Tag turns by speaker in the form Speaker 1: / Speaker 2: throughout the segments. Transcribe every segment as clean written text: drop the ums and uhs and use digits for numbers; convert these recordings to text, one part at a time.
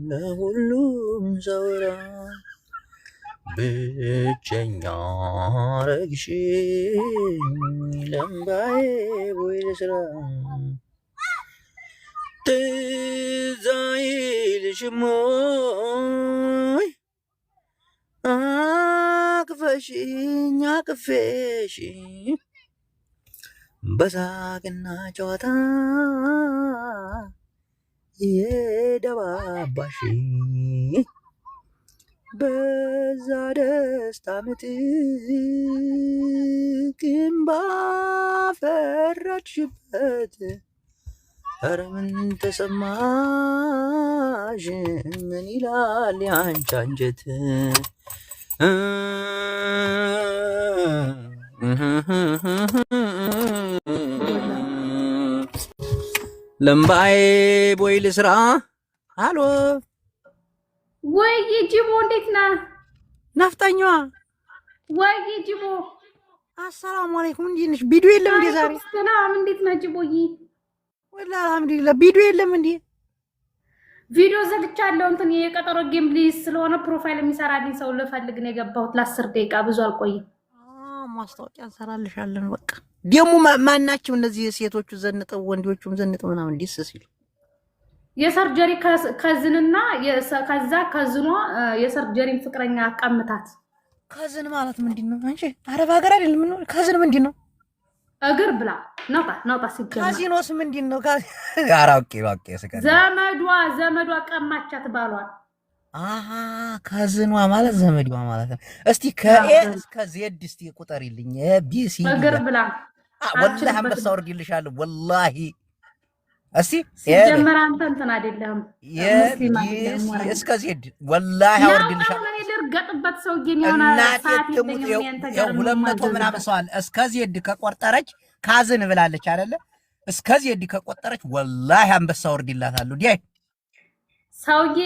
Speaker 1: ለሁሉም ዘውራ ብቸኛ ረግሽኝ ለምባዬ ቦይ ልስራ ትዝ አይልሽም ወይ አቅፈሽኝ አቅፌሽ በሳቅና ጨዋታ የደባባሽ በዛ ደስታ ምትክ እምባ ፈራችበት። ኧረ ምን ተሰማሽ? ምን ይላል ያንቺ አንጀት? ለምባዬ ቦይ ልስራ። አሎ
Speaker 2: ወይ ጂቦ እንዴት ነህ?
Speaker 1: ናፍጣኛዋ
Speaker 2: ወይ ጂቦ
Speaker 1: አሰላሙ አለይኩም። እንዴት ነሽ? ቪዲዮ የለም እንዴ ዛሬ?
Speaker 2: ሰላም እንዴት ነህ ጂቦዬ?
Speaker 1: ወላሂ አልሐምዱሊላህ። ቪዲዮ የለም እንዴ?
Speaker 2: ቪዲዮ ዘግቻለሁ። እንትን የቀጠሮ ጌም ፕሊዝ ስለሆነ ፕሮፋይል የሚሰራልኝ ሰው ልፈልግ ነው የገባሁት። ለ10 ደቂቃ ብዙ አልቆይም።
Speaker 1: ማስታወቂያ እንሰራልሻለን። በቃ ደግሞ ማናቸው እነዚህ ሴቶቹ ዘንጠው ወንዶቹም ዘንጠው ምናምን ዲስ ሲሉ
Speaker 2: የሰርጀሪ ከዝንና ከዛ ከዝኗ የሰርጀሪን ፍቅረኛ አቀምታት።
Speaker 1: ከዝን ማለት ምንድነው? አንቺ አረብ ሀገር አይደል? ምን ከዝን ምንድነው?
Speaker 2: እግር ብላ ናውጣ ሲገባ
Speaker 1: ካዚኖስ ምንድነው? አራውቄ ሰከረ
Speaker 2: ዘመዷ ቀማቻት ባሏል።
Speaker 1: አሃ ከዝኗ ማለት ዘመዷ ማለት ነው። እስቲ ከኤ እስከ ዜድ እስቲ ቁጠሪልኝ። ቢሲ
Speaker 2: እግር ብላ
Speaker 1: ወላሂ አንበሳ ወርድልሻለሁ ወላሂ። እስቲ
Speaker 2: ሲጀመር አንተ እንትን አይደለም
Speaker 1: ሙስሊም እስከ ዜድ ወላሂ አወርድልሻለሁ።
Speaker 2: እኔ ልርገጥበት ሰውዬን የሆነ ሰዓት
Speaker 1: ያው 200 ምናምን ሰው አለ። እስከ ዜድ ከቆርጠረች ካዝን ብላለች አይደለ? እስከ ዜድ ከቆጠረች ወላሂ አንበሳ ወርድላታለሁ። ዲይ
Speaker 2: ሰውዬ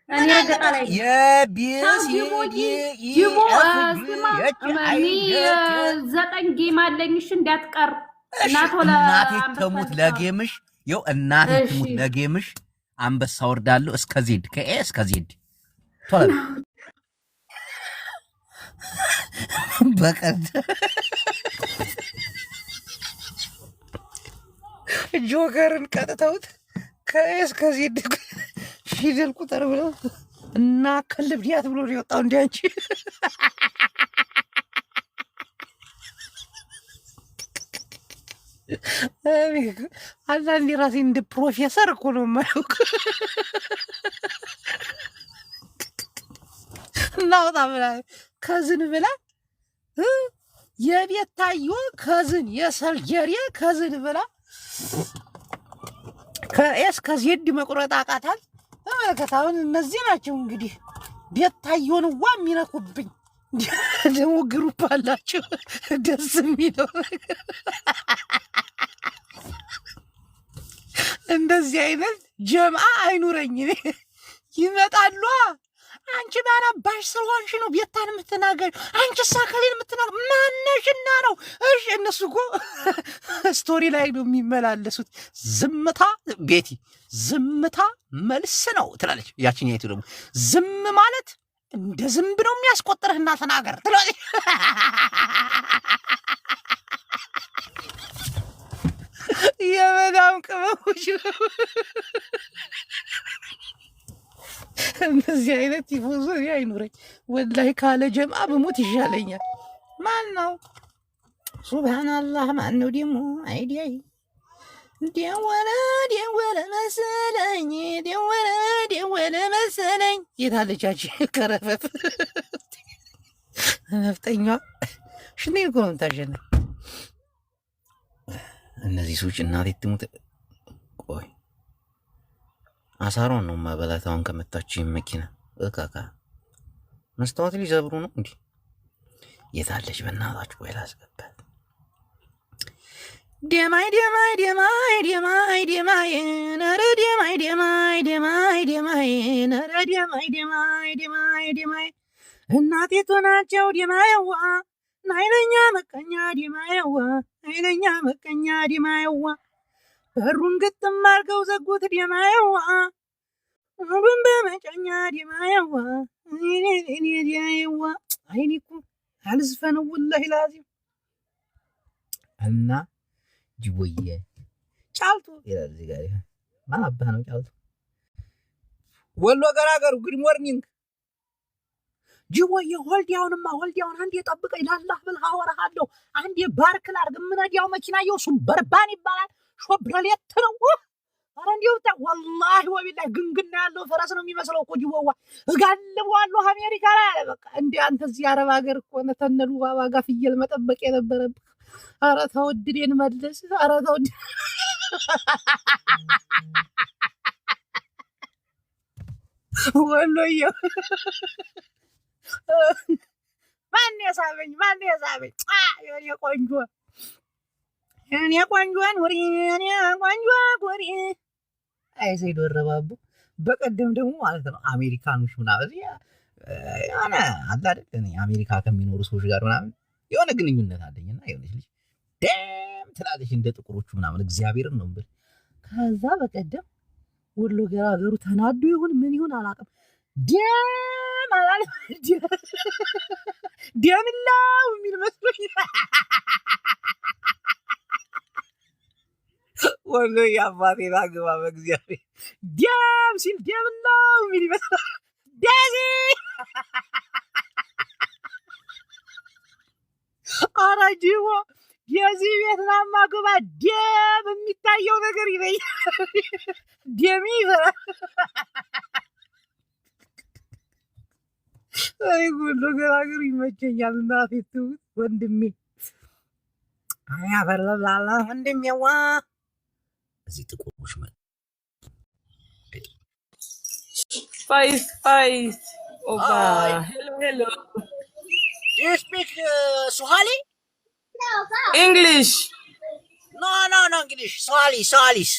Speaker 2: እኔ ረገጣ ላይ
Speaker 1: የቢስ
Speaker 2: ጂቦ ስማ እኔ 9 ጌም አለኝሽ እንዳትቀር።
Speaker 1: እናቴ ተሙት ለጌምሽ ይው እናቴ ተሙት ለጌምሽ አንበሳ ወርዳለሁ። እስከ ዜድ ከኤ እስከ ዜድ ቶሎ በቀድ ጆከርን ቀጥተውት ከኤ እስከ ዜድ ፊደል ቁጥር ብለው እና ከልብዲያት ብሎ ነው የወጣው። እንደ አንቺ አንዳንዴ ራሴን እንደ ፕሮፌሰር እኮ ነው የማየው። እናውጣ ብላ ከዝን ብላ የቤታዮ ከዝን የሰርጀሪ ከዝን ብላ ከኤስ ከዜድ መቁረጥ አቃታል። ተመለከት። አሁን እነዚህ ናቸው እንግዲህ ቤታዮን የሚነኩብኝ። ደግሞ ግሩፕ አላቸው ደስ የሚለው እንደዚህ አይነት ጀምአ አይኑረኝ። ይመጣሉ። አንቺ ባናባሽ ስለሆንሽ ነው ቤታን የምትናገር። አንቺ ሳከሌን የምትናገር ማነሽና ነው? እሺ እነሱ እኮ ስቶሪ ላይ ነው የሚመላለሱት። ዝምታ ቤቲ ዝምታ መልስ ነው ትላለች። ያቺኛይቱ ደግሞ ዝም ማለት እንደ ዝንብ ነው የሚያስቆጥርህና ተናገር ትላለች። የመዳም ቅመሞች እነዚህ አይነት ይፎዞ አይኑረኝ ወላሂ። ካለ ጀምአ በሞት ይሻለኛል። ማን ነው? ሱብሃንአላህ። ማን ነው ደግሞ? አይዲያይ ደወለ መሰለኝ ደወለ መሰለኝ። የታለቻች ከረፈፍ ነፍጠኛ ሽኔ እኮ ነው የምታሸነው። እነዚህ ሰዎች እናቴ ትሙት። ቆይ አሳሯን ነው ማበላት። አሁን ከመታችኝ መኪና እካካ መስታወት ሊዘብሩ ነው እንዴ? የታለች በእናታችሁ? ቆይ ላስገባት። ደማይ ደማይ ደማይ ደማይ ደማይ ነረ ደማይ ደማይ ደማይ ደማይ ነረ ደማይ ደማይ ደማይ ደማይ እናቴ ቶናቸው ደማይዋ ናይለኛ መቀኛ ደማይዋ ናይለኛ መቀኛ ደማይዋ በሩን ግጥም አድርገው ዘጉት ደማይዋ ጨኛ ዲማያዋ እኔ ዲያየዋ አይኒኩ አልዝፈነው ወላሂ ላዚም እና ጅቦዬ ጫልቱ ይላል እዚህ ጋር ማን አባ ነው ጫልቱ ወሎ ገራገሩ ጉድ ሞርኒንግ ጅቦዬ ሆልዲያውን አንዴ ጠብቀኝ ላላህ ብለህ አወራሃለሁ አንዴ ባርክ ላድርግ የምነዳው መኪናየው ሱበርባን ይባላል ሾብረሌት ነው ኧረ እንዲሁ ወላሂ ወቢላሂ ግንግና ያለው ፈረስ ነው የሚመስለው እኮ ጅቦዋ እጋልበዋለሁ አሜሪካ ላይ አለ በቃ እንደ አንተ እዚህ አረብ ሀገር እኮ ተነሉ ባባ ጋር ፍየል መጠበቅ የነበረብህ ኧረ ተወድዴን መልስ ኧረ ተወድ ወሎዬ ማን ያሳበኝ የኔ ቆንጆን ወሬ የኔ ቆንጆ ወሬ አይ ሰይዶ ረባቡ በቀደም ደግሞ ማለት ነው አሜሪካኖች ምናምን ያና አለ አይደል እኔ አሜሪካ ከሚኖሩ ሰዎች ጋር ምናምን የሆነ ግንኙነት አለኝና የሆነች ልጅ ደም ትላለች እንደ ጥቁሮቹ ምናምን እግዚአብሔርን ነው እንብል ከዛ በቀደም ወሎ ገራገሩ ተናዶ ይሁን ምን ይሁን አላውቅም ደም አላለ ደምላው የሚል መስሎኝ ወሎ ያባቴ ባግባ በእግዚአብሔር ደም ሲል ደምላው የሚል ይመስላል ዳዚ አራጂዋ የዚህ ቤትናማ ግባ ደም የሚታየው ነገር ይለኛል ደም ይፈራል አይ ወሎ ገራገሩ ይመቸኛል እናቴ ትውት ወንድሜ አያ ፈለላላ ወንድሜዋ እዚህ ጥቁሮች ማለት
Speaker 3: Spice. Oba. Hello.
Speaker 1: Do you speak Swahili?
Speaker 3: English.
Speaker 1: No, English. Swalis.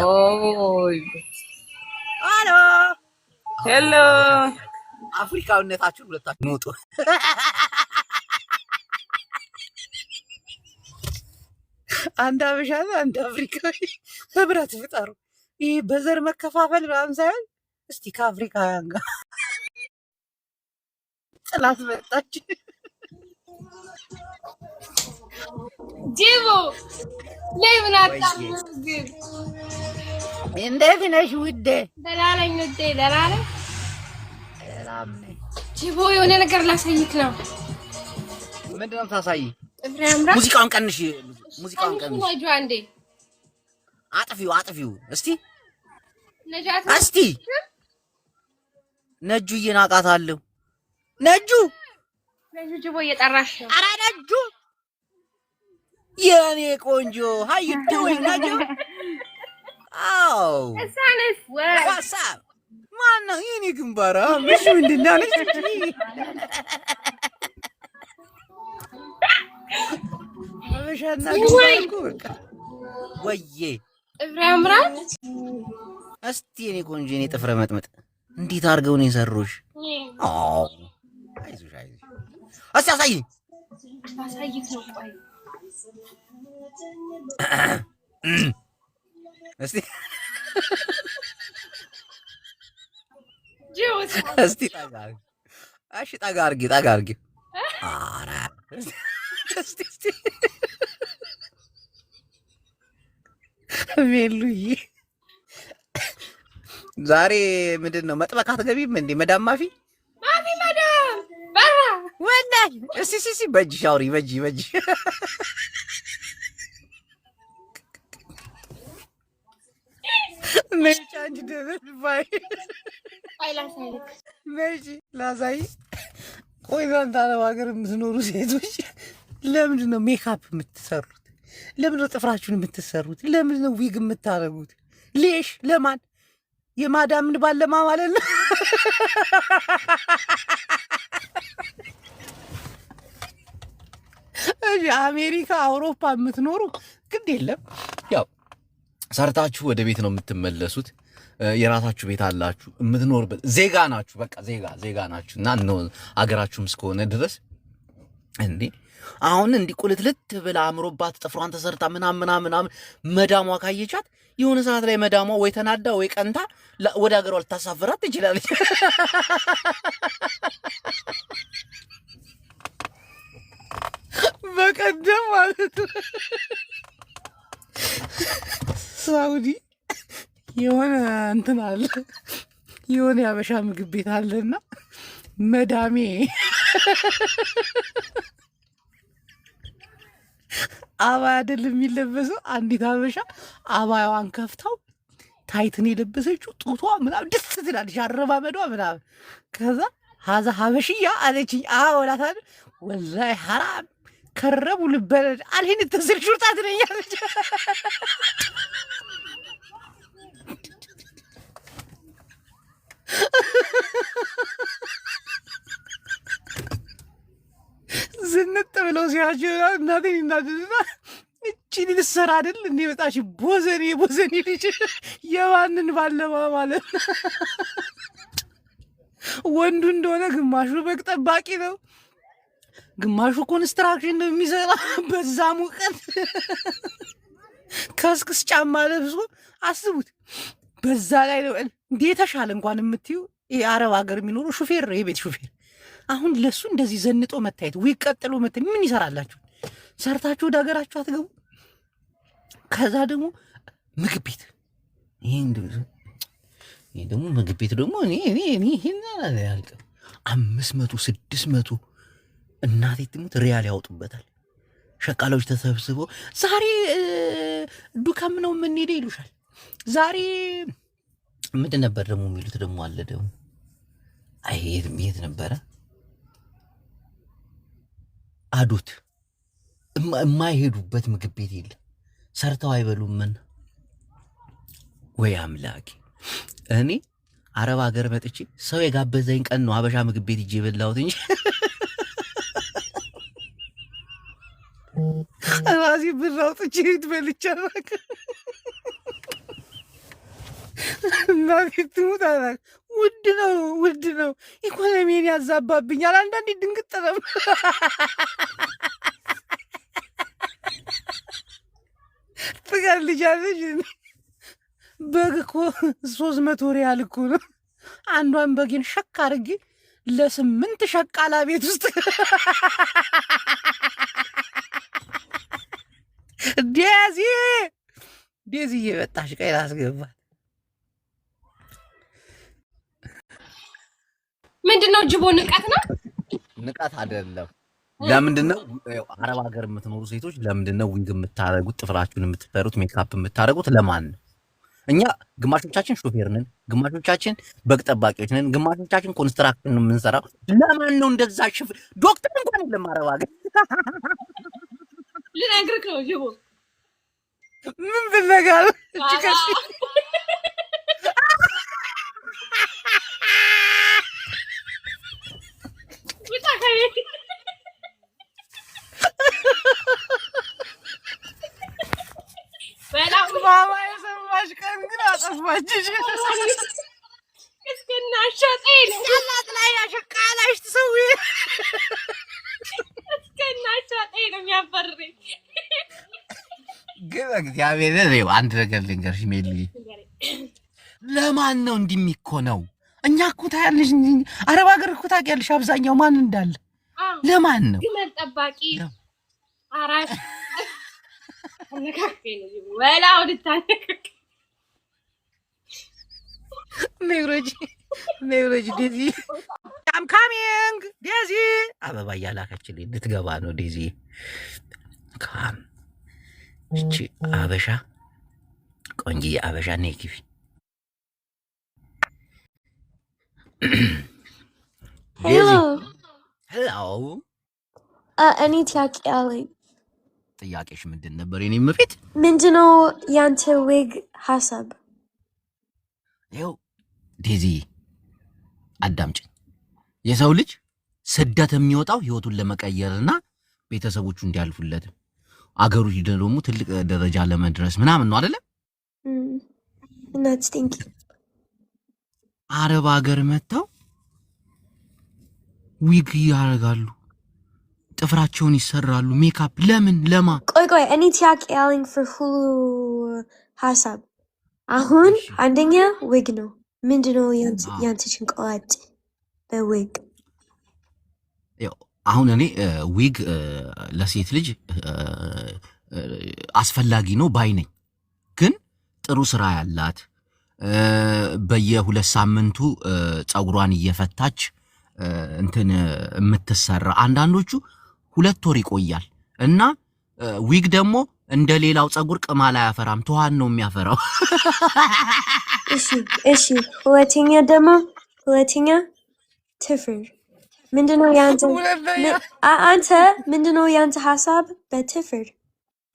Speaker 3: Oh.
Speaker 1: Hello.
Speaker 3: Hello.
Speaker 1: አፍሪካዊነታችሁን ሁለታችሁ ኑጡ አንድ አበሻና አንድ አፍሪካዊ ህብረት ፍጠሩ ይህ በዘር መከፋፈል ምናምን ሳይሆን እስቲ ከአፍሪካውያን ጋር ጥላት መጣች
Speaker 2: ጂቦ ላይ ምን አጣም
Speaker 1: እንዴት ነሽ ውዴ
Speaker 2: ደህና ነኝ ውዴ ደህና ነኝ
Speaker 1: ሰላም ነኝ
Speaker 2: ጂቦ የሆነ ነገር ላሳይክ ነው
Speaker 1: ምንድን ነው ታሳይ
Speaker 2: እፍራምራ
Speaker 1: ሙዚቃውን ቀንሽ
Speaker 2: ነጁ አንዴ
Speaker 1: አጥፊው እስቲ
Speaker 2: ነጃት
Speaker 1: እስቲ ነጁ እየናቃታለሁ ነጁ
Speaker 2: ጂቦ እየጠራሽ ነው
Speaker 1: ኧረ ነጁ የኔ ቆንጆ how you doing ነጁ አው
Speaker 2: እሳነስ
Speaker 1: ዋሳ ማነው የኔ ግንባራ ምሽ ምንድን ነው ነች አበሻና ግንባርኩ በቃ ወዬ
Speaker 2: እፍራምራ
Speaker 1: እስቲ የኔ ቆንጆ የኔ ጥፍረ መጥመጥ እንዴት አድርገው ነው የሰሩሽ አው አይዞሽ እስቲ አሳይኝ
Speaker 2: ነው ቆይ
Speaker 1: እስቲ
Speaker 2: ጂውስ
Speaker 1: እስቲ ጠጋ አድርጊ ኧረ እስቲ ሜሉዬ ዛሬ ምንድን ነው መጥበቅ አትገቢም እንዴ መዳም ማፊ
Speaker 2: መዳም በራ
Speaker 1: ወላሂ እስቲ በእጅሽ አውሪ በእጅ ነጭ አንቺ ደበል ባይ ነጭ ላሳይ ቆይ እናንተ አረብ ሀገር የምትኖሩ ሴቶች ለምንድን ነው ሜካፕ የምትሰሩት ለምንድን ነው ጥፍራችሁን የምትሰሩት ለምንድን ነው ዊግ የምታደርጉት ሌሽ ለማን የማዳምን ባለማ ማለት ነው እሺ አሜሪካ አውሮፓ የምትኖሩ ግድ የለም ያው ሰርታችሁ ወደ ቤት ነው የምትመለሱት የራሳችሁ ቤት አላችሁ የምትኖርበት ዜጋ ናችሁ በቃ ዜጋ ናችሁ እና ነው አገራችሁም እስከሆነ ድረስ እንዴ አሁን እንዲህ ቁልትልት ብላ አምሮባት ጥፍሯን ተሰርታ ምናምን መዳሟ ካየቻት የሆነ ሰዓት ላይ መዳሟ ወይ ተናዳ ወይ ቀንታ ወደ ሀገሯ ልታሳፍራት ትችላለች። በቀደም ማለት ሳውዲ የሆነ እንትን አለ የሆነ ያበሻ ምግብ ቤት አለና መዳሜ አባያ አይደል የሚለበሰው። አንዲት አበሻ አባያዋን ከፍታው ታይትን የለበሰችው ጡቷ ምናምን ደስ ትላለች፣ አረማመዷ ምናምን። ከዛ ሀዛ ሀበሽያ አለችኝ። ወላታ ወላሂ ሐራም ከረቡ ልበለድ አልሄን ተስል ሹርጣ ትለኛለች። ዝንጥ ብለው ሲያቸው እናቴን እናድና እቺን ልትሰራ አይደል እንዴ በጣሽ ቦዘኔ ልጅ የማንን ባለማ ማለት ወንዱ እንደሆነ ግማሹ በግ ጠባቂ ነው፣ ግማሹ ኮንስትራክሽን ነው የሚሰራ። በዛ ሙቀት ከስክስ ጫማ ለብሶ አስቡት። በዛ ላይ ነው እንዴ የተሻለ እንኳን የምትዩ የአረብ ሀገር የሚኖሩ ሹፌር ነው፣ የቤት ሹፌር። አሁን ለሱ እንደዚህ ዘንጦ መታየት ወይ ቀጥሎ መታየት ምን ይሰራላችሁ? ሰርታችሁ ወደ ሀገራችሁ አትገቡ? ከዛ ደግሞ ምግብ ቤት ይሄ ደግሞ ምግብ ቤት ደግሞ እኔ ይሄን አላልቅም። 500 600 እናቴ ትሙት ሪያል ያወጡበታል። ሸቃሎች ተሰብስበው ዛሬ ዱካም ነው የምንሄደው ይሉሻል። ዛሬ ምንድን ነበር ደግሞ የሚሉት ደግሞ አለ ደግሞ የት ነበረ አዶት የማይሄዱበት ምግብ ቤት የለም። ሰርተው አይበሉም። ምን ወይ አምላኬ! እኔ አረብ ሀገር መጥቼ ሰው የጋበዘኝ ቀን ነው ሀበሻ ምግብ ቤት ሂጄ የበላሁት እንጂ ራሴ ብር አውጥቼ ትበልቻለሁ። እናቴ ትሙት አላውቅም። ውድ ነው ኢኮኖሚን ያዛባብኛል። አንዳንዴ ድንግጥ ነው። ትቀልጃለሽ። በግ እኮ 300 ሪያል እኮ ነው። አንዷን በጌን ሸክ አድርጌ ለ8 ሸቃላ ቤት ውስጥ ዴዚ እየመጣሽ ቀይ ላስገባት።
Speaker 2: ምንድነው ጅቦ? ንቀት ነው?
Speaker 1: ንቀት አይደለም። ለምንድነው አረብ ሀገር የምትኖሩ ሴቶች ለምንድነው ዊንግ የምታረጉት? ጥፍራችሁን የምትሰሩት ሜካፕ የምታረጉት ለማን ነው? እኛ ግማሾቻችን ሾፌር ነን፣ ግማሾቻችን በግ ጠባቂዎች ነን፣ ግማሾቻችን ኮንስትራክሽን ነው የምንሰራው። ለማን ነው እንደዛ? ዶክተር እንኳን የለም አረብ ሀገር።
Speaker 2: ልነግርህ ነው ጅቦ።
Speaker 1: ምን ብለጋል? ማማ የሰማሽ ቀን ግን አጠፋችሽ።
Speaker 2: እስከናሻጠኝ ነው ያላት ላይ ያሸቃላሽ ትሰዊ እስከናሻጠኝ ነው የሚያፈርኝ።
Speaker 1: ግን እግዚአብሔር ነው አንድ ነገር ልንገርሽ ሜሊ፣ ለማን ነው እንዲህ የሚኮነው? እኛ እኮ ታያለሽ፣ አረብ ሀገር እኮ ታውቂያለሽ አብዛኛው ማን እንዳለ። ለማን ነው?
Speaker 2: ግመል ጠባቂ አራሽ አነካከኝ ነው ወላው ልታነካከኝ። ኔውሮጂ ዴዚ አም ካሚንግ ዴዚ
Speaker 1: አበባ እያላከችልኝ ልትገባ ነው ዴዚ። ካም እቺ አበሻ ቆንጆ አበሻ ነይ ግቢ። ሄሎ
Speaker 4: እኔ ጥያቄ አለኝ።
Speaker 1: ጥያቄሽ ምንድን ነበር? የኔ መቤት
Speaker 4: ምንድነው ያንተ ዊግ ሀሳብ?
Speaker 1: ይኸው ዴዚ አዳምጪኝ። የሰው ልጅ ስደት የሚወጣው ህይወቱን ለመቀየርና ቤተሰቦቹ እንዲያልፉለት አገሩ ደግሞ ትልቅ ደረጃ ለመድረስ ምናምን ነው አይደለ?
Speaker 4: እናት ቲንክ
Speaker 1: አረብ ሀገር መጥተው ዊግ ያደርጋሉ። ጥፍራቸውን ይሰራሉ ሜካፕ ለምን ለማ
Speaker 4: ቆይ እኔ ጥያቄ ያለኝ for ሁሉ ሀሳብ አሁን አንደኛ ዊግ ነው ምንድነው ያንተ ጭንቅላት በዊግ
Speaker 1: ያው አሁን እኔ ዊግ ለሴት ልጅ አስፈላጊ ነው ባይ ነኝ ግን ጥሩ ስራ ያላት በየ2 ሳምንቱ ጸጉሯን እየፈታች እንትን የምትሰራ አንዳንዶቹ 2 ወር ይቆያል እና ዊግ ደግሞ እንደ ሌላው ጸጉር ቅማል አያፈራም ተዋን ነው የሚያፈራው
Speaker 4: እሺ ሁለተኛ ትፍር ምንድነው ያንተ አንተ ምንድነው ያንተ ሐሳብ በትፍር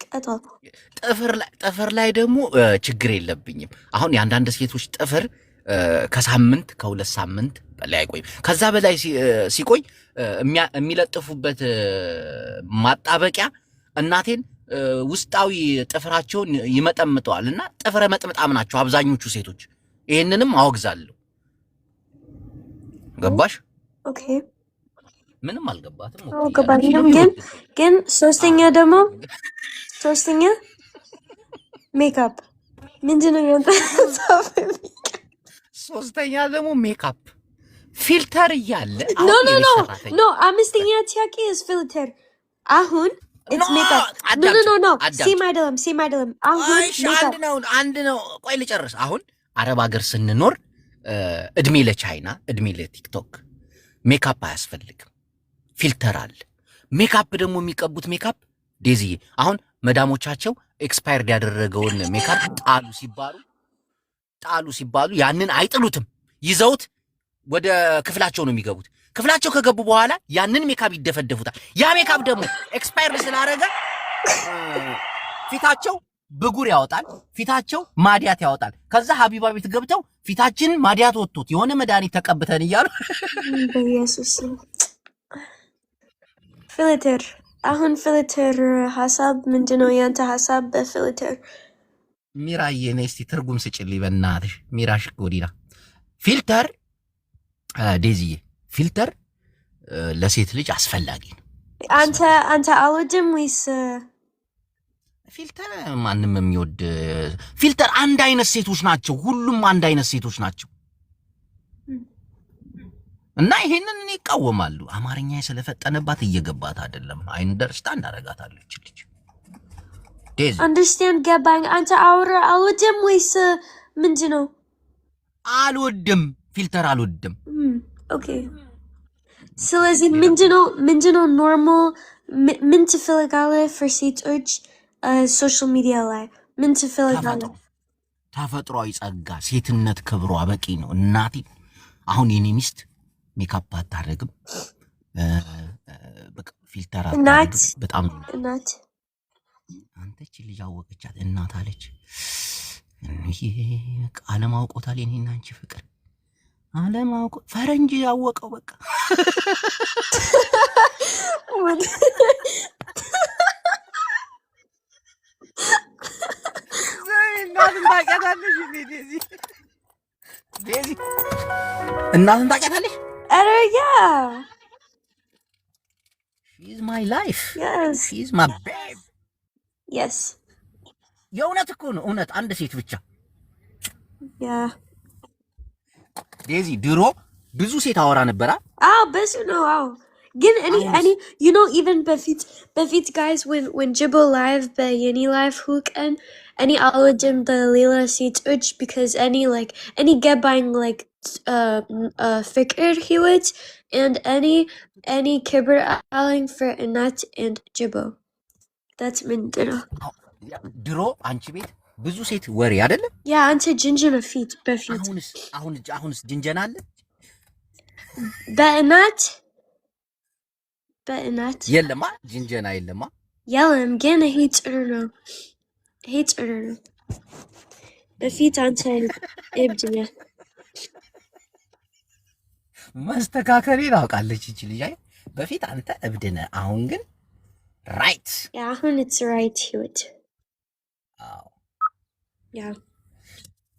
Speaker 4: ቀጣው
Speaker 1: ጥፍር ላይ ደግሞ ችግር የለብኝም አሁን የአንዳንድ ሴቶች ጥፍር ከሳምንት ከ2 ሳምንት በላይ አይቆይም ከዛ በላይ ሲቆይ የሚለጥፉበት ማጣበቂያ እናቴን ውስጣዊ ጥፍራቸውን ይመጠምጠዋልና ጥፍረ መጥምጣም ናቸው አብዛኞቹ ሴቶች ይሄንንም አወግዛለሁ ገባሽ
Speaker 4: ኦኬ
Speaker 1: ምንም አልገባትም
Speaker 4: ግን ሶስተኛ ሜካፕ ምንድነው ያንተ
Speaker 1: ሶስተኛ ደግሞ ሜካፕ ፊልተር እያለ
Speaker 4: ኖ አምስተኛ ጥያቄ is ፊልተር አሁን it's makeup no ሴም አይደለም አሁን
Speaker 1: አንድ ነው ቆይ ልጨርስ አሁን አረብ ሀገር ስንኖር እድሜ ለቻይና እድሜ ለቲክቶክ ሜካፕ አያስፈልግም ፊልተር አለ ሜካፕ ደግሞ የሚቀቡት ሜካፕ ዴዚዬ አሁን መዳሞቻቸው ኤክስፓየርድ ያደረገውን ሜካፕ ጣሉ ሲባሉ ያንን አይጥሉትም ይዘውት ወደ ክፍላቸው ነው የሚገቡት ክፍላቸው ከገቡ በኋላ ያንን ሜካፕ ይደፈደፉታል ያ ሜካፕ ደግሞ ኤክስፓየርድ ስላደረገ ፊታቸው ብጉር ያወጣል ፊታቸው ማዲያት ያወጣል ከዛ ሀቢባ ቤት ገብተው ፊታችን ማዲያት ወጥቶት የሆነ መድኃኒት ተቀብተን እያሉ
Speaker 4: በኢየሱስ ፊልተር አሁን ፊልተር ሐሳብ ምንድነው ያንተ ሐሳብ በፊልተር
Speaker 1: ሚራዬ ነይ እስቲ ትርጉም ስጭልኝ በእናትሽ ሚራሽ ጎዲና ፊልተር ዴዚዬ ፊልተር ለሴት ልጅ አስፈላጊ ነው
Speaker 4: አንተ አልወድም ወይስ
Speaker 1: ፊልተር ማንም የሚወድ ፊልተር አንድ አይነት ሴቶች ናቸው ሁሉም አንድ አይነት ሴቶች ናቸው እና ይሄንን እኔ ይቃወማሉ አማርኛ ስለፈጠነባት እየገባት አይደለም አንደርስታንድ አደረጋታለሁ እቺ ልጅ ዴዚ
Speaker 4: አንደርስታንድ ገባኝ አንተ አልወድም ወይስ ምንድነው
Speaker 1: አልወድም ፊልተር አልወድም
Speaker 4: ኦኬ ስለዚህ ምንድነው ኖርማል ምን ትፈልጋለህ for ሴቶች ሶሻል ሚዲያ ላይ ምን ትፈልጋለህ
Speaker 1: ተፈጥሯዊ ጸጋ ሴትነት ክብሯ በቂ ነው እናቴ አሁን የኔ ሚስት ሜካፕ አታረግም በቃ ፊልተር አታረግም በጣም
Speaker 4: እናት
Speaker 1: አንተ እቺ ልጅ አወቀቻት እናት አለች ይሄ አለማውቆታል የኔና አንቺ ፍቅር አለማውቆ ፈረንጅ ያወቀው በቃ እናትን ታውቂያታለሽ?
Speaker 4: ኧረ ያ
Speaker 1: she's my life
Speaker 4: yes
Speaker 1: she's my babe
Speaker 4: yes
Speaker 1: የእውነት እኮ ነው እውነት አንድ ሴት ብቻ
Speaker 4: ያ
Speaker 1: ዴዚ ድሮ ብዙ ሴት አወራ ነበራ
Speaker 4: ብዙ ነው ግን እኔ you know even በፊት guys when Jibbo live በየኔ live ሁቀን እኔ አልወድም በሌላ ሴቶች because እኔ ገባኝ like ፍቅር ህይወት and እኔ ክብር አለኝ for እናት and Jibbo that's ምንድነው
Speaker 1: ድሮ አንቺ ቤት ብዙ ሴት ወሬ አይደለ
Speaker 4: ያ አንተ ጅንጀና ፊት በፊት
Speaker 1: አሁንስ ጅንጀና አለ በእናት የለማ ጅንጀና የለማ
Speaker 4: የለም ግን ይሄ ጥሩ ነው በፊት አንተ እብድ ነህ
Speaker 1: መስተካከሌን አውቃለች እቺ ልጅ አይ በፊት አንተ እብድ ነህ አሁን ግን ራይት
Speaker 4: አሁን it's right ህይወት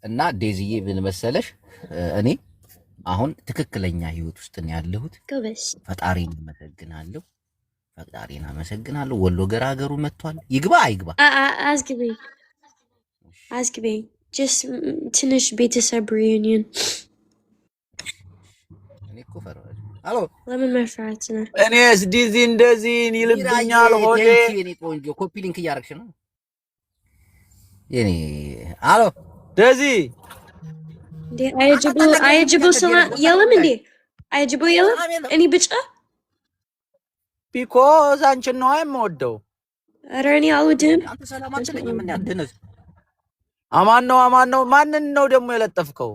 Speaker 1: እና ዴዚዬ ምን መሰለሽ እኔ አሁን ትክክለኛ ህይወት ውስጥ ነው ያለሁት ፈጣሪን እመሰግናለሁ ፈጣሪና አመሰግናለሁ። ወሎ ገራገሩ መጥቷል። ይግባ አይግባ
Speaker 4: ask me just ትንሽ ቤተሰብ reunion
Speaker 1: እኔኮ ፈራጅ አሎ
Speaker 4: ለምን መፍራት ነው?
Speaker 5: እኔስ ዲዚ እንደዚህ ይልብኛል ሆዴ።
Speaker 1: የኔ ቆንጆ ኮፒ ሊንክ እያደረግሽ ነው የኔ አሎ
Speaker 5: ደዚ
Speaker 4: እንዴ አይጅቡ ሰማ የለም እንዴ አይጅቡ የለም እኔ ብቻ
Speaker 5: ቢኮዝ አንቺን ነው የምወደው።
Speaker 4: ኧረ እኔ አልወድም።
Speaker 1: አንተ ሰላም አትለኝም? ምን ያደነዝ
Speaker 5: አማን ነው ማንን ነው ደግሞ የለጠፍከው?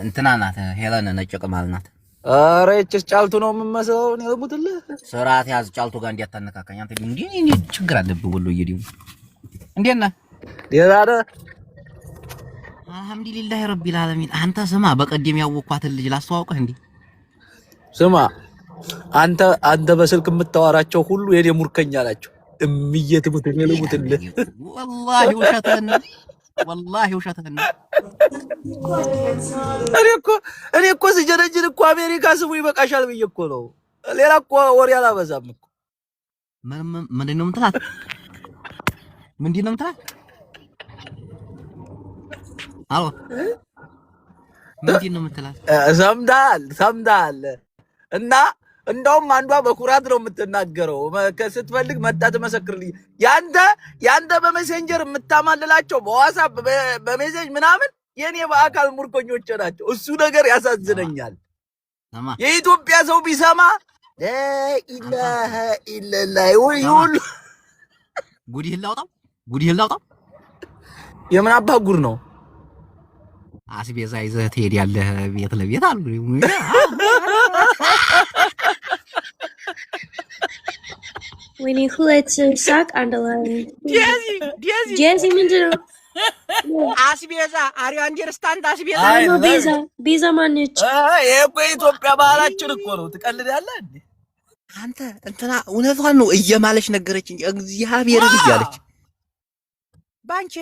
Speaker 1: እንትና ናት ሄለን ነጭ ቅማል ናት።
Speaker 5: ኧረ እቺስ ጫልቱ ነው የምመስለው። እኔ ልሙትልህ።
Speaker 1: ስርዓት ያዝ ጫልቱ ጋር እንዲያታነካከኝ አንተ እንዴ እኔ ችግር አለብህ ወሎዬ ዲው እንዴት ነህ?
Speaker 5: ደህና ነህ?
Speaker 1: አልሐምዱሊላህ ረቢል ዓለሚን። አንተ ስማ በቀደም ያወቅኳትን ልጅ ላስተዋውቅህ እንዴ?
Speaker 5: ስማ አንተ በስልክ የምታወራቸው ሁሉ የኔ ሙርከኛ ናቸው። እምየትሙት እኔ ልሙትልህ። ወላሂ ውሸትህን እኔ እኮ ስጀነጅን እኮ አሜሪካ ስሙ ይበቃሻል ብዬ እኮ ነው። ሌላ እኮ ወሬ አላበዛም እኮ።
Speaker 1: ምንድን ነው የምትላት? አዎ ምንድን ነው የምትላት? ሰምተሃል እና እንደውም አንዷ በኩራት ነው የምትናገረው። ስትፈልግ መጣ ትመሰክርልኝ። ያንተ በሜሴንጀር የምታማልላቸው በዋትስአፕ በሜሴጅ ምናምን የኔ በአካል ሙርኮኞች ናቸው። እሱ ነገር ያሳዝነኛል። የኢትዮጵያ ሰው ቢሰማ ለኢላሀ ኢለላህ ይሁን። ጉዲህን ላውጣው። የምን አባ ጉር ነው? አስቤዛ ይዘህ ትሄዳለህ ቤት ለቤት አሉ።
Speaker 4: ወይኔ ሁለት ሳቅ አንድ ላይ ዲያዚ ምንድን ነው?
Speaker 1: አስቤዛ አሪው አንደርስታንድ አስቤዛ
Speaker 4: ቤዛ ማነች?
Speaker 5: ይሄ እኮ የኢትዮጵያ ባህላችን እኮ ነው። ትቀልዳለህ እንዴ
Speaker 1: አንተ? እንትና እውነቷን ነው እየማለች ነገረችኝ። እግዚአብሔር እያለች ባንቺ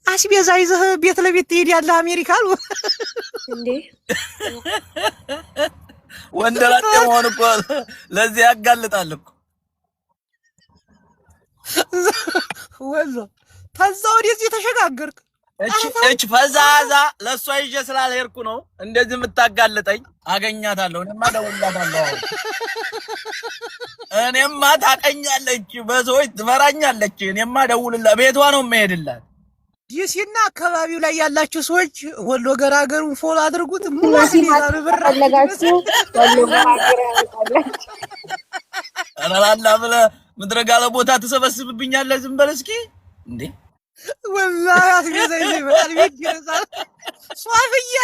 Speaker 1: አስቤዛ ይዘህ ቤት ለቤት ትሄዳለህ አሜሪካ አሉ
Speaker 4: እንዴ?
Speaker 5: ወንደላጤ መሆን እኮ ለዚህ ያጋልጣል እኮ።
Speaker 1: ወሎ ተዛ ወደዚህ ተሸጋገርክ።
Speaker 5: እች ፈዛዛ ለሷ ይዤ ስላልሄድኩ ነው እንደዚህ የምታጋልጠኝ። አገኛታለሁ። እኔማ ታቀኛለች፣ በሰዎች ትፈራኛለች። እኔማ ደውልላት፣ ቤቷ ነው የምሄድላት።
Speaker 1: ዲሲና አካባቢው ላይ ያላችሁ ሰዎች ወሎ ገራገሩን ፎሎ አድርጉት። ሙላሲዛሩ
Speaker 6: ፈለጋችሁ ወሎ ገራገር ያመጣላችሁ።
Speaker 5: አራላላ ብለህ ምድረ ጋለ ቦታ ተሰበስብብኛለህ። ዝም በል እስኪ እንዴ!
Speaker 1: ወላሂ አስገዛ ይበል ቢገዛ ሷፍዬ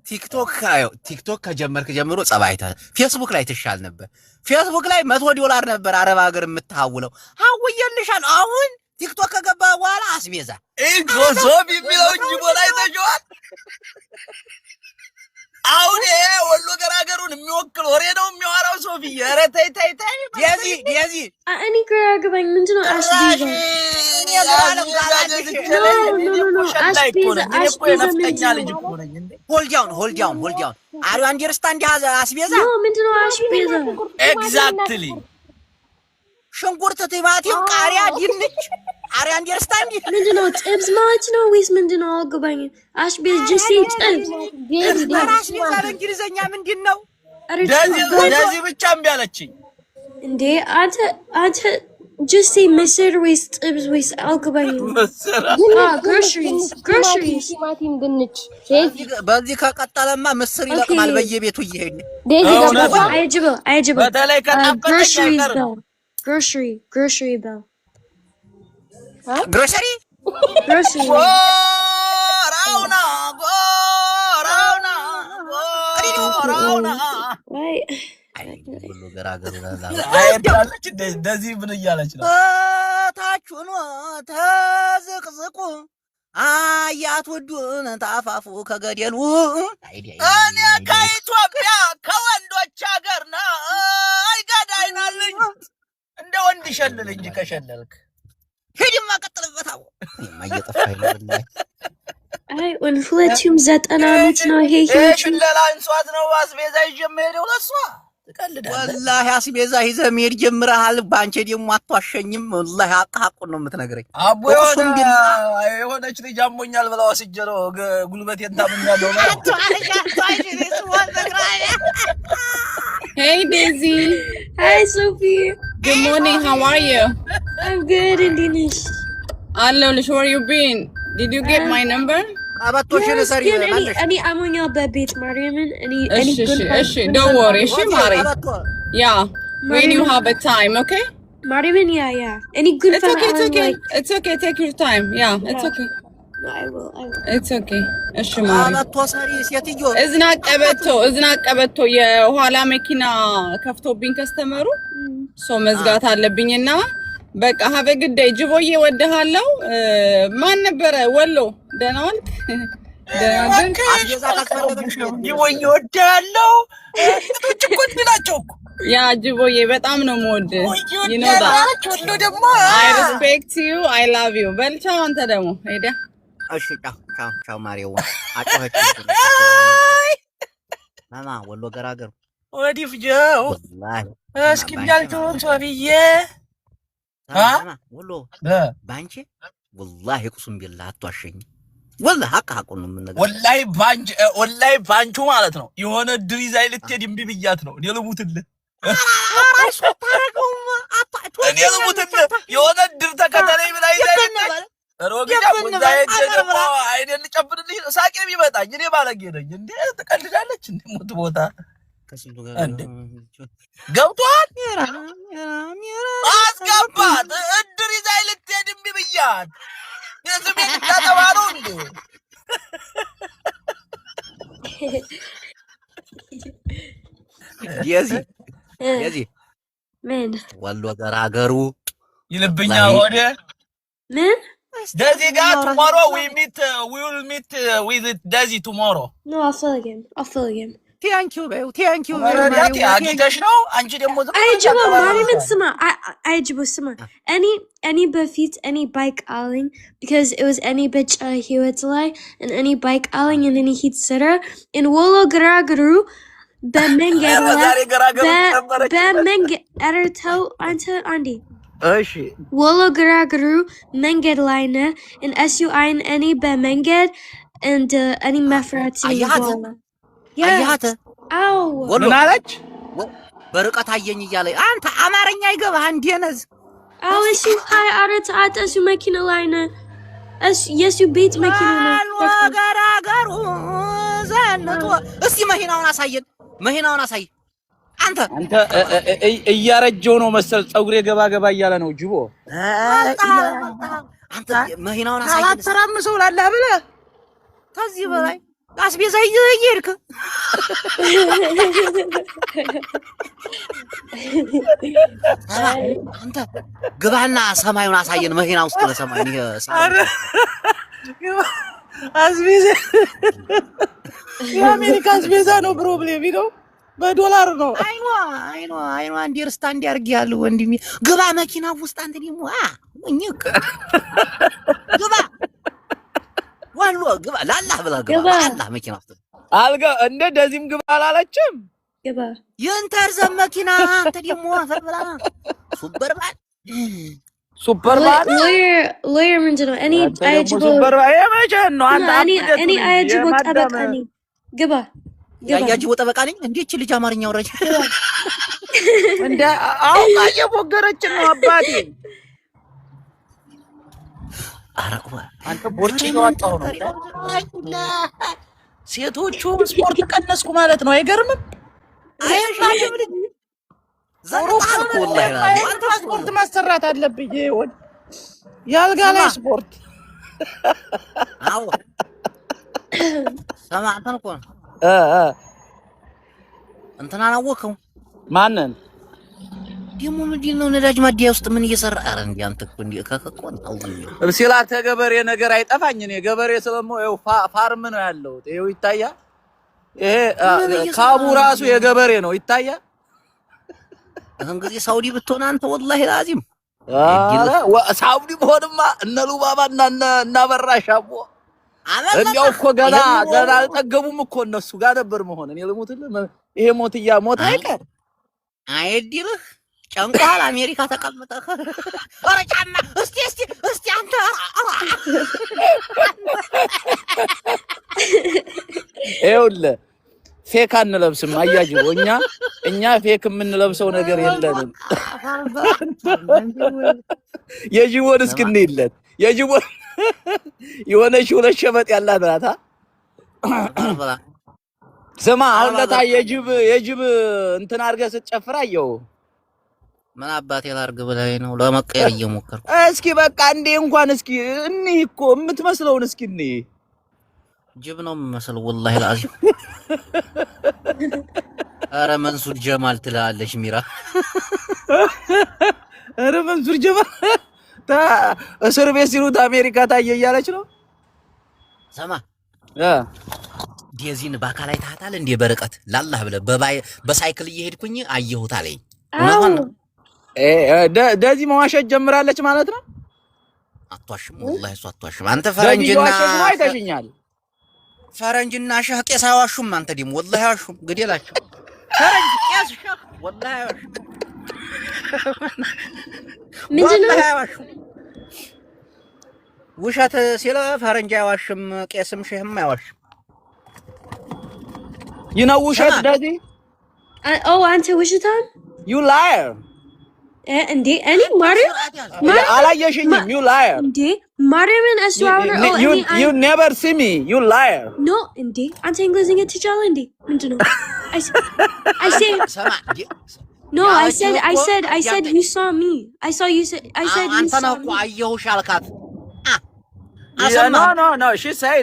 Speaker 1: ቲክቶክ ከጀመርክ ጀምሮ ጸባይታ ፌስቡክ ላይ ትሻል ነበር። ፌስቡክ ላይ $100 ነበር አረብ ሀገር የምታውለው። አውየልሻል። አሁን ቲክቶክ ከገባ በኋላ አስቤዛ
Speaker 5: ሶፊ የሚለው እንጂ ቦላይ ተጀዋል። አሁን ይሄ ወሎ ገራገሩን የሚወክል ወሬ ነው የሚያወራው። ሶፊ ኧረ ተይ ዲያዚ
Speaker 4: እኔ ግራ ገባኝ። ምንድን ነው አስቤዛ?
Speaker 1: ሆልድ ዳውን አር ዩ አንደርስታንድ አስቤዛ?
Speaker 4: ምንድን ነው አስቤዛ?
Speaker 5: ኤግዛክትሊ
Speaker 1: ሽንኩርት፣ ቲማቲም፣ ቃሪያ፣ ድንች አር ዩ አንደርስታንድ?
Speaker 4: ምንድን ነው ጥብስ ማለት ነው ወይስ ምንድን ነው? አልገባኝም። አስቤዛ ጀስት ጥብስ።
Speaker 1: አስቤዛ በእንግሊዘኛ ምንድን ነው?
Speaker 5: እንደዚህ ብቻ እምቢ አለችኝ
Speaker 4: እንዴ አንተ just say ምስር ወይስ ጥብስ ወይስ አልገባኝም። groceries
Speaker 6: ቲማቲም፣ ድንች።
Speaker 1: በዚህ ከቀጠለማ ምስር ይለቅማል በየቤቱ እየሄድን።
Speaker 4: አይጅበው
Speaker 5: በተለይ ከጣፈጠኝ አይቀርም።
Speaker 4: grocery bell
Speaker 1: grocery
Speaker 5: ጎራውና
Speaker 1: ሁሉ ገራገሩ
Speaker 5: አይዳለች እንደዚህ ምን እያለች ነው?
Speaker 1: ታቹን ተዝቅዝቁ አያት ወዱን ታፋፉ ከገደሉ።
Speaker 5: እኔ ከኢትዮጵያ ከወንዶች ሀገር ነው አይገዳይናልኝ። እንደ ወንድ ሸልል እንጂ ከሸለልክ
Speaker 1: ሄድማ ቀጥልበት። አዎ እየጠፋኝ ነው።
Speaker 4: አይ ሁለቱም 90 ዓመት ነው። ይሄ
Speaker 5: ሽለላ እንሷት ነው አስቤዛ ይዤ የምሄደው ለእሷ ትቀልዳለህ። ወላሂ አስቤዛ ይዘህ መሄድ ጀምረሃል። በአንቺ ደግሞ አትዋሸኝም። ወላሂ ሐቁን ነው የምትነግረኝ። አቦ የሆነች ልጅ አሞኛል ብላ ወስጄ ነው ጉልበቴን ታምኛለሁ።
Speaker 3: Hey Daisy.
Speaker 4: Hi Sophie.
Speaker 3: Good morning. How are you?
Speaker 4: I'm good, Indinish.
Speaker 3: Hello, where you been? Did you get my number?
Speaker 4: Yes, any amonya babet Mariaman, any good
Speaker 3: don't worry, she Mari. Yeah. When you have a time, okay?
Speaker 4: Mariaman, yeah. Any good
Speaker 3: it's okay, it's okay. Like... It's okay, take your time. Yeah, it's okay.
Speaker 4: No, I will.
Speaker 3: It's okay. እሺ ማሪ እዝና ቀበቶ የኋላ መኪና ከፍቶብኝ ከስተመሩ ሶ መዝጋት አለብኝና በቃ ሀበ ግዳይ ጅቦዬ ወደሃለው ማን ነበረ ወሎ ደህና ዋልክ
Speaker 5: ጅቦዬ ወደሃለው ጥቶች እኮ እንላቸው
Speaker 3: ያ ጅቦዬ በጣም ነው የምወድ you know that
Speaker 5: ደግሞ
Speaker 3: I respect you I love you በልቻው አንተ ደግሞ ሄዳ
Speaker 5: እሺ ቻው ማሪው አጫወች ማማ ወሎ ገራገር ወዲህ ፍጀው ወላሂ እስኪ እንዳልተውን ሶፊዬ ወሎ ባንቺ ወላሂ ቁስም ቢላ አትዋሸኝ ወላሂ ሐቁን ነው የምነግርህ ወላሂ ባንቹ ማለት ነው የሆነ ድሪዝ አይልትሄድ እምቢ ብያት ነው እኔ ልሙትልህ እኔ ልሙትልህ የሆነ ድር ተከተለኝ ብላ ይዘኝ ሮግዳ ወዛይ ደግሞ አይደል ጨብርልኝ ሳቄ ቢመጣኝ እኔ ባለጌ ነኝ እንዴ ተቀልዳለች እንዴ ሞት ቦታ ከስንቱ ጋር ገብቷል አስገባት እድር ይዛይ ልትሄድም ቢብያት የስሜት ተጠባለው እንዴ የዚህ
Speaker 4: ምን
Speaker 5: ወሎ ገራገሩ
Speaker 4: ይልብኛ
Speaker 5: ወደ
Speaker 4: ምን
Speaker 5: Daisy got tomorrow we will meet with Daisy tomorrow.
Speaker 4: No, I'll fill again.
Speaker 5: Thank you very much. አግኝተሽ ነው አንቺ ደግሞ
Speaker 4: አይጅቦ ማሪምን ስማ አይጅቦ ስማ any በፊት any bike አለኝ because it was any bitch ህይወት ላይ and any bike አለኝ and any ሂት ስራ in ወሎ ገራገሩ በመንገድ አረተው አንተ አንዲ
Speaker 5: እሺ
Speaker 4: ወሎ ገራገሩ መንገድ ላይ ነህ and SUI any በመንገድ and any መፍራት
Speaker 5: አያተ
Speaker 4: አው
Speaker 5: ምን አለች በርቀት አየኝ እያለ አንተ አማርኛ ይገባህ እንዴነዝ
Speaker 4: አው እሱ ሃይ አረት አጠሱ መኪና ላይ ነህ የሱ ቤት መኪና ነው
Speaker 5: ገራገሩ ዘንጦ እስቲ መኪናውን አሳይ አንተ እያረጀው ነው መሰል ጸጉሬ ገባ እያለ ነው ጅቦ አንተ መኪናውን አሳይ አትራምሰው ላላ ብለ ከዚህ በላይ አስቤዛ ይየርክ አንተ ግባና ሰማዩን አሳየን መኪና ውስጥ ለሰማይ ነው አስቤዛ የአሜሪካ አስቤዛ ነው ፕሮብሌም ነው በዶላር ነው አይኗ አንደርስታንድ ያርጊያል ወንድሜ ግባ መኪና ውስጥ አንተ ደግሞ ወኝክ ግባ ዋሉ ግባ ላላህ ብላ ግባ ላላህ መኪና ውስጥ አልጋ እንደ ደዚህም ግባ አላለችም
Speaker 4: ግባ
Speaker 5: የእንተርዘም መኪና አንተ ደግሞ አፈር ብላ ሱፐርማን
Speaker 4: ሎየር ምንድነው እኔ አይጅቦ
Speaker 5: ሱፐርማን የመቼን ነው አንተ
Speaker 4: እኔ አይጅቦ ጠበቃ ነኝ ግባ
Speaker 5: ያያጅቦ ጠበቃ ነኝ እንዴች ልጅ አማርኛ ወራጅ እንደ አውቃ የቦገረችን ነው አባቴ አራቁ አንተ ቦርጭ ያወጣው ነው ሴቶቹ ስፖርት ቀነስኩ ማለት ነው አይገርምም አይማጅም ልጅ ዘሩፋን ወላሂ አንተ ስፖርት ማሰራት አለብኝ ወድ ያልጋ ላይ ስፖርት አዎ ሰማዕተን እኮ እንትና አወቀው ማንን ደሞ ምንድን ነው ነዳጅ ማዲያ ውስጥ ምን እየሰራ አረ እንዴ አንተ እኮ እንዴ ከከቆን አውልኝ ሲላተ ገበሬ ነገር አይጠፋኝ እኔ ገበሬ ስለሞ ይኸው ፋርም ነው ያለው ይኸው ይታያል ይሄ ካቡ ራሱ የገበሬ ነው ይታያል እንግዲህ ሳውዲ ብትሆን አንተ ወላሂ ላዚም ሳውዲ ቢሆንማ እነ ሉባባና እና በራሻቦ እንዲያው እኮ ገና አልጠገቡም እኮ እነሱ ጋር ነበር መሆን። እኔ ልሙትልህ ይሄ ሞት አይቀር አይዲልህ ጨንቋል። አሜሪካ ተቀምጠህ ኧረ ጫማ እስቲ አንተ ይኸውልህ ፌክ አንለብስም። አያጅቦ እኛ ፌክ የምንለብሰው ነገር የለንም። የጅቦን እስክንይለት የጅቦን የሆነች ሁለት ሸበጥ ያላት ናታ። ስማ አሁን ለታ የጅብ እንትን አድርገህ ስትጨፍር አየሁ። ምን አባቴ ላድርግ ብለህ ነው? ለመቀየር እየሞከርኩ እስኪ በቃ እንዴ እንኳን እስኪ እንይ እኮ የምትመስለውን እስኪ እንይ። ጅብ ነው የምመስለው ወላሂ ላዚም። ኧረ መንሱር ጀማል ትላለች ሚራ። ኧረ መንሱር ጀማል እስር ቤት ሲሉት አሜሪካ ታየ እያለች ነው። ሰማ ዴዚን በአካል አይተሃታል እንዴ? በርቀት ላላህ ብለህ በሳይክል እየሄድኩኝ አየሁት አለኝ። ዴዚ መዋሸት ጀምራለች ማለት ነው። አትዋሽም ወላሂ እሷ አትዋሽም። አንተ ፈረንጅና ሸህ ቄስ አይዋሹም። አንተ ደግሞ ወላሂ አይዋሹም። ግዴላቸው ፈረንጅ ቄስ ሸህ ወላሂ አይዋሹም። ወላሂ አይዋሹም። ውሸት ሲለ ፈረንጅ አይዋሽም፣ ቄስም ሸህም አይዋሽም። ይነው ውሸት ዳዚ
Speaker 4: አንተ ውሸታም
Speaker 5: you liar
Speaker 4: እንዴ እኔ ማርያም
Speaker 5: አላየሽኝም? you liar
Speaker 4: እንዴ ማርያምን አስዋውራ
Speaker 5: you never see me you liar
Speaker 4: no እንዴ አንተ እንግሊዝኛ ትችላለህ እንዴ? ምንድነው? I said no I said you saw me I saw you said I said you saw me
Speaker 5: አየሁሽ አልካት። no she say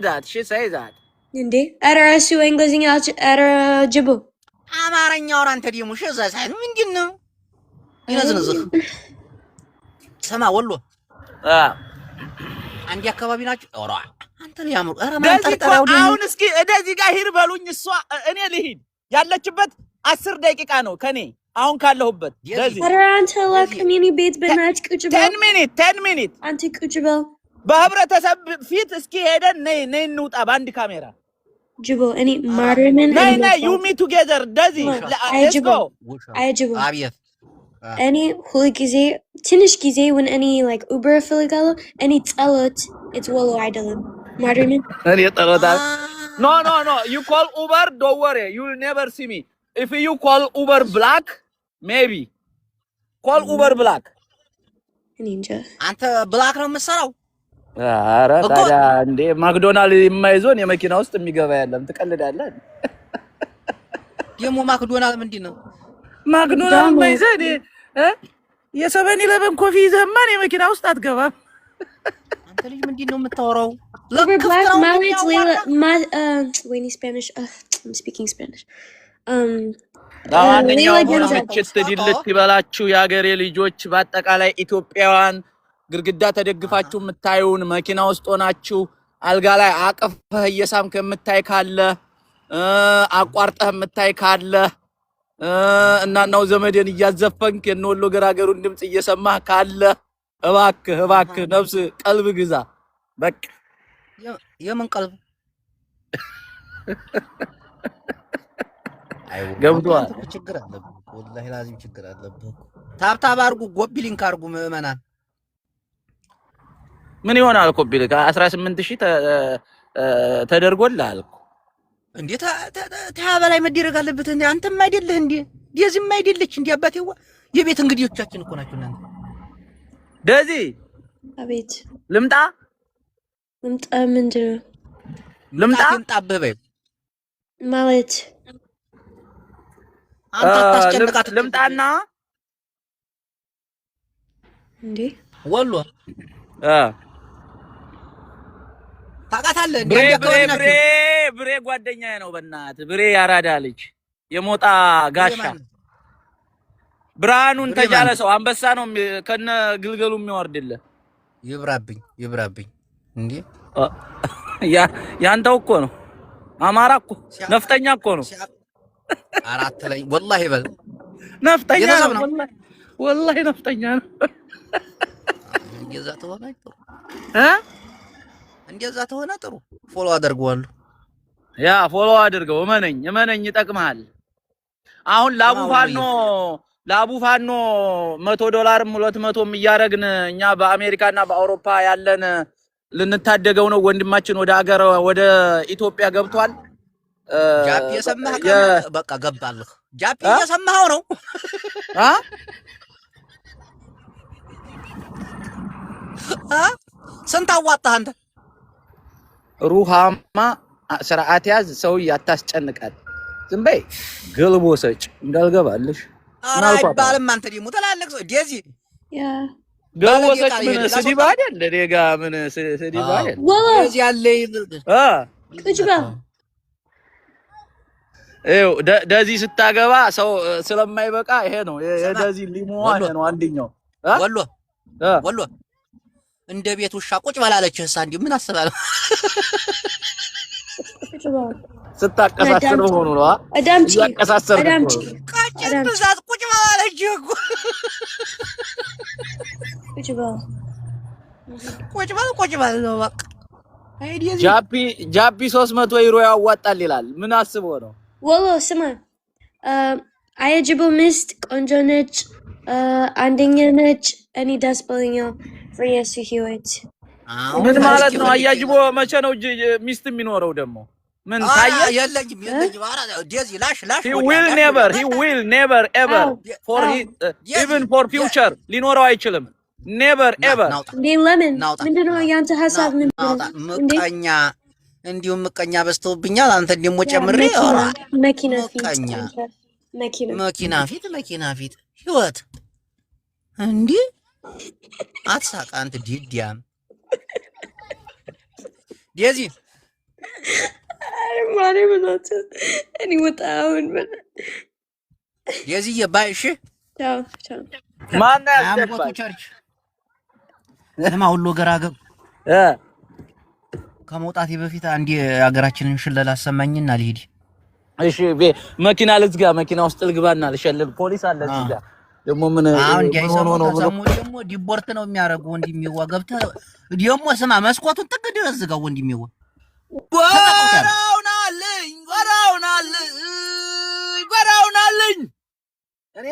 Speaker 5: that
Speaker 4: እንዴ ኧረ እሱ እንግሊዝኛ ኧረ ጅቦ
Speaker 5: አማርኛ አውራ። አንተ ደግሞ ሸዛ ሳይሆን ምንድነው ይነዝነዝህ? ሰማ ወሎ አንዲ አካባቢ ናችሁ። ኦራ አንተ ነው ያምሩ። ኧረ ማንጠርጠራው ደግሞ አሁን እስኪ እንደዚህ ጋር ሂድ በሉኝ። እሷ እኔ ልሂድ ያለችበት 10 ደቂቃ ነው ከኔ አሁን ካለሁበት። ለዚህ
Speaker 4: ኧረ አንተ ለከሚኒ ቤት በናት ቁጭ በል
Speaker 5: 10 ሚኒት
Speaker 4: አንተ ቁጭ በል።
Speaker 5: በህብረተሰብ ፊት እስኪ ሄደን ነይ እንውጣ በአንድ ካሜራ
Speaker 4: ጅቦ እኔ ማርያምን
Speaker 5: ነይ you meet together ዳዚ let's go
Speaker 4: ጅቦ አብየት እኔ ሁሉ ጊዜ ትንሽ ጊዜ when እኔ like Uber እፈልጋለሁ እኔ ጸሎት it's ወሎ አይደለም ማርያምን
Speaker 5: እኔ ጸሎት no you call Uber don't worry you will never see me if you call Uber black maybe call Uber black
Speaker 4: እኔ እንጃ
Speaker 5: አንተ ብላክ ነው የምትሰራው። ኧረ ታዲያ እንዴ ማክዶናልድ የማይዞን የመኪና ውስጥ የሚገባ ያለም ትቀልዳለህ። ደግሞ ማክዶናልድ ምንድነው? ማክዶናልድ የማይዘን የ7-11 ኮፊ ይዘህማን የመኪና ውስጥ አትገባም። አንተ ልጅ ምንድነው የምታወራው?
Speaker 4: black ማለት ወይኔ ስፓኒሽ I'm speaking Spanish
Speaker 5: ለማንኛውም ምችት ድልት ይበላችሁ የሀገሬ ልጆች፣ በአጠቃላይ ኢትዮጵያውያን ግርግዳ ተደግፋችሁ የምታዩን መኪና ውስጥ ሆናችሁ አልጋ ላይ አቅፈህ እየሳምክ የምታይ ካለ አቋርጠህ የምታይ ካለ እናናው ዘመዴን እያዘፈንክ የነወሎ ገራገሩን ድምጽ እየሰማህ ካለ እባክህ ነፍስ ቀልብ ግዛ። በቃ የምን ቀልብ ገብቷል። ችግር አለብህ ወላሂ ላዚም ችግር አለብህ። ታብታብ አድርጉ፣ ኮፒ ሊንክ አድርጉ ምዕመናን። ምን ይሆናል ኮፒ ሊንክ 18000 ተደርጎልሃል እኮ እንዴ? በላይ መደረግ አለበት እንዴ? አንተም አይደለህ እንዴ? ዴዚም አይደለች እንዴ? አባቴዋ የቤት እንግዲዮቻችን እኮ ናችሁ እናንተ። ዴዚ
Speaker 4: አቤት።
Speaker 5: ልምጣ
Speaker 4: ምንድነው?
Speaker 5: ልምጣ ትምጣብህ በይ
Speaker 4: ማለት
Speaker 5: አንተ ታስጨንቃት። ልምጣና
Speaker 4: እንዴ
Speaker 5: ወሎ ታውቃታለህ? ብሬ ጓደኛዬ ነው። በእናትህ ብሬ ያራዳ ልጅ የሞጣ ጋሻ ብርሃኑን ተጃለ ሰው አንበሳ ነው ከነ ግልገሉ የሚወርድልህ። ይብራብኝ እንዴ ያንተው እኮ ነው። አማራ እኮ ነፍጠኛ እኮ ነው። አራት ላይ ወላሂ በል ነፍጠኛ ነው። ወላሂ ነፍጠኛ ነው። እኔ እንደዛ ተሆነ ጥሩ ፎሎ አደርገዋለሁ።
Speaker 7: ያ ፎሎ አድርገው እመነኝ ይጠቅምሃል። አሁን ላቡ ፋኖ $100 $200 እያረግን እኛ በአሜሪካና በአውሮፓ ያለን ልንታደገው ነው። ወንድማችን ወደ ኢትዮጵያ ገብቷል።
Speaker 5: ጃፒ የሰማህ በቃ ገባልህ። ጃፒ የሰማኸው ነው ስንት አዋጣህ አንተ?
Speaker 7: ሩሃማ ስርዓት ያዝ፣ ሰው ያታስጨንቃል። ዝም በይ ገልቦ ሰጭ እንዳልገባልሽ
Speaker 5: አይባልም። አንተ ደግሞ ተላለቅ ሰው ዴዚ
Speaker 7: ገልቦ ሰጭ ምን ስዲብ አይደል? ለኔጋ ምን ስዲብ አይደል?
Speaker 5: ዴዚ ያለ
Speaker 7: ደዚ ስታገባ ሰው ስለማይበቃ ይሄ ነው የደዚ ሊሞዋ ነው አንደኛው።
Speaker 5: ወሎ እንደ ቤት ውሻ ቁጭ ባላለችህ እንዴ ምን አስባለሁ?
Speaker 7: ስታቀሳስር ሆኖ ነው
Speaker 4: አዳምጪ
Speaker 5: ቃጭን ብዛት ቁጭ ባላለችህ እኮ ቁጭ ባል ነው በቃ።
Speaker 7: ጃፒ 300 ዩሮ ያዋጣል ይላል። ምን አስቦ ነው?
Speaker 4: ወሎ ስማ አያጅቦ ሚስት ቆንጆ ነች፣ አንደኛ ነች። እኔ ደስ ብሎኛል ፍሬስ ህይወት።
Speaker 7: ምን ማለት ነው? አያጅቦ መቼ ነው ሚስት የሚኖረው ደግሞ? ምን ታየ?
Speaker 5: የለኝም አራ ዴዚ ላሽ
Speaker 7: he will never ever for even for future ሊኖረው አይችልም። never ever
Speaker 4: ለምን ምንድነው ያንተ ሐሳብ? ምንድነው
Speaker 5: ምቀኛ እንዲሁም ምቀኛ በስተውብኛል። አንተ ደግሞ ጨምሬ
Speaker 4: መኪና
Speaker 5: ፊት ህይወት እንዴ አትሳቅ አንተ ዲዲያም ዴዚ
Speaker 4: ማኔ ብሎት እኔ ወጣውን
Speaker 5: ዴዚ የባይሽ
Speaker 4: ቻው
Speaker 7: ማን ያስደፋል?
Speaker 5: ቸርች ለማ ሁሉ ገራገብ ከመውጣቴ በፊት አንድ ሀገራችንን ሽለላ አሰማኝና ልሂድ።
Speaker 7: እሺ መኪና ልዝጋ፣ መኪና ውስጥ ልግባና ልሸልል። ፖሊስ አለ እዚህ ጋር ደግሞ ምን
Speaker 5: አሁን ዳይሰሙ ደግሞ ዲፖርት ነው የሚያረጉ። ወንድሜው ገብተህ ደግሞ ስማ መስኮቱን ጥግ ድረስ ዝጋው። ወንድሜው ጎራውናልኝ
Speaker 7: እኔ